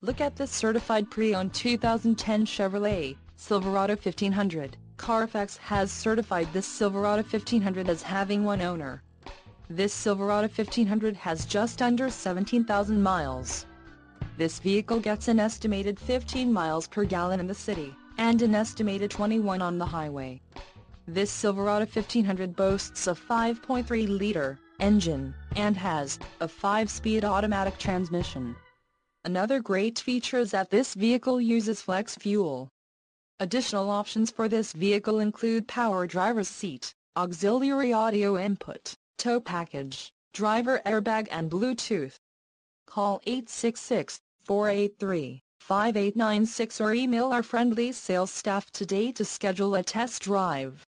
Look at this certified pre-owned 2010 Chevrolet Silverado 1500. Carfax has certified this Silverado 1500 as having one owner. This Silverado 1500 has just under 17,000 miles. This vehicle gets an estimated 15 miles per gallon in the city, and an estimated 21 on the highway. This Silverado 1500 boasts a 5.3-liter engine, and has a 5-speed automatic transmission. Another great feature is that this vehicle uses flex fuel. Additional options for this vehicle include power driver's seat, auxiliary audio input, tow package, driver airbag and Bluetooth. Call 866-483-5896 or email our friendly sales staff today to schedule a test drive.